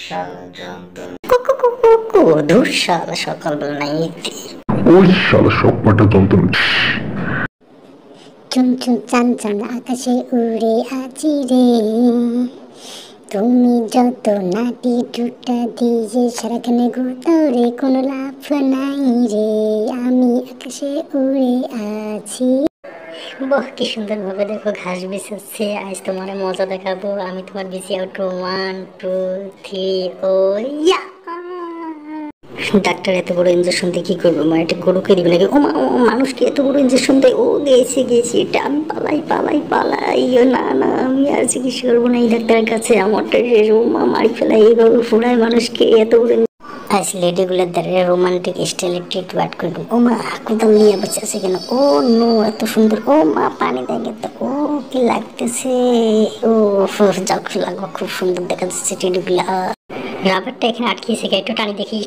শালা যন্ত্রণা। ধুর শালা সকালবেলা নাই ওই শালা সব কটা যন্ত্রণা। চুন চুন চান চান আকাশে উড়ে আছি রে, তুমি যত নাটি টুটা দিয়ে সারাখানে ঘুরতাও রে, কোনো লাভ নাই রে, আমি আকাশে উড়ে আছি। বাহ, কি সুন্দর ভাবে দেখো ঘাস বিছাচ্ছে। আজ তোমার মজা দেখাবো। আমি তোমার বিছি আউট 1 2 3 ও ইয়া। ডাক্তার এত বড় ইঞ্জেকশন দিয়ে কি করবো? মা এটা গরুকে দিবে নাকি? ও মা, ও মানুষকে এত বড় ইঞ্জেকশন দেয়? ও গেছি এটা আমি পালাই। ও না না, আমি আর চিকিৎসা করবো না এই ডাক্তারের কাছে। আমারটা শেষ। ও মা, মারি ফেলাই এইভাবে ফুরায় মানুষকে এত বড়। আজ লেডিগুলোর দ্বারা রোমান্টিক স্টাইলে ট্রিট বাট করবো। ও মা, কোথাও নিয়ে বসে আছে কেন? ও নো, এত সুন্দর। ও মা, পানি দেখে তো। ও কি লাগতেছে। ও যাক, লাগবো। খুব সুন্দর দেখা যাচ্ছে টেডিগুলা। রাবারটা এখানে আটকিয়েছে, একটু টানি দেখি।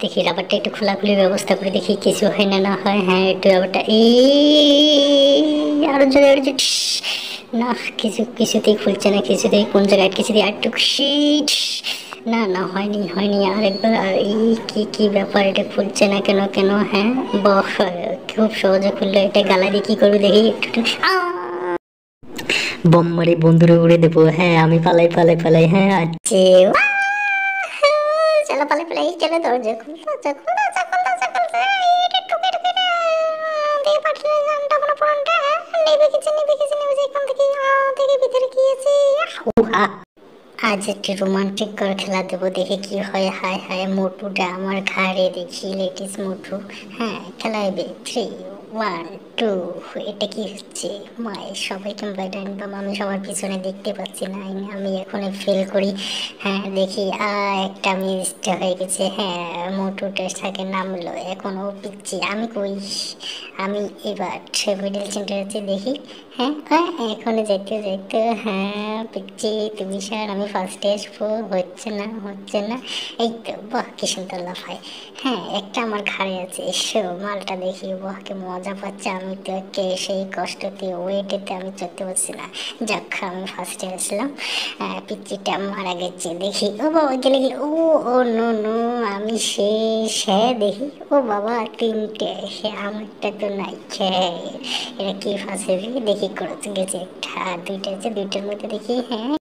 দেখি রাবারটা একটু খোলাখুলি ব্যবস্থা করে দেখি কিছু হয় না না হয়। হ্যাঁ, একটু রাবারটা আরো জোরে না, কিছুতেই খুলছে না, কিছুতেই কোন জায়গায় আটকেছে দিয়ে আর একটু না না, হয়নি আরেকবার। আর কি ব্যাপার, এটা খুলছে না কেন? হ্যাঁ বাহ, খুব সহজে খুললো এটা। গালারি কি করবো দেখি একটু। বোম্মারি বন্ধুরে উড়ে দেবো। হ্যাঁ, আমি পালাই। হ্যাঁ আছে। চলো পালাই চলো। দরজা খুলতো আজ একটি রোমান্টিক করে খেলা দেবো, দেখে কি হয়। হায় হায়, মোটুটা আমার ঘাড়ে দেখি, লেডিস মোটু। হ্যাঁ, খেলাইবে 3 1 2। এটা কি হচ্ছে? মায়ের সবাই কিংবা ডাইনবাম, আমি সবার পিছনে দেখতে পাচ্ছি না। আমি এখন ফেল করি। হ্যাঁ দেখি, একটা মিসটা হয়ে গেছে। হ্যাঁ, মোটুটা থাকে নামলো, এখন ও পিচ্ছি। আমি কই? আমি এবার মিডল সেন্টারে দেখি। হ্যাঁ এখন যেতে হ্যাঁ পিচ্ছি তুমি স্যার, আমি ফার্স্টে আসবো। হচ্ছে না। এই তো, বাহ কি সুন্দর লাফায়। হ্যাঁ, একটা আমার ঘাড়ে আছে। এসো মালটা দেখি। বাহ কি মজা পাচ্ছে। আমি তো সেই কষ্টতে ওয়েটেতে আমি চলতে পারছি না। যাক, আমি ফার্স্টে আসলাম। পিচ্ছিটা মারা গেছে। দেখি ও বাবা, গেলে ও ও নো, আমি শেষ। হ্যাঁ দেখি, ও বাবা 3টে। আমারটা তো নাই। এটা কি ফাঁসে দেখি, করে গেছে একটা। 2টা আছে, 2টার মধ্যে দেখি। হ্যাঁ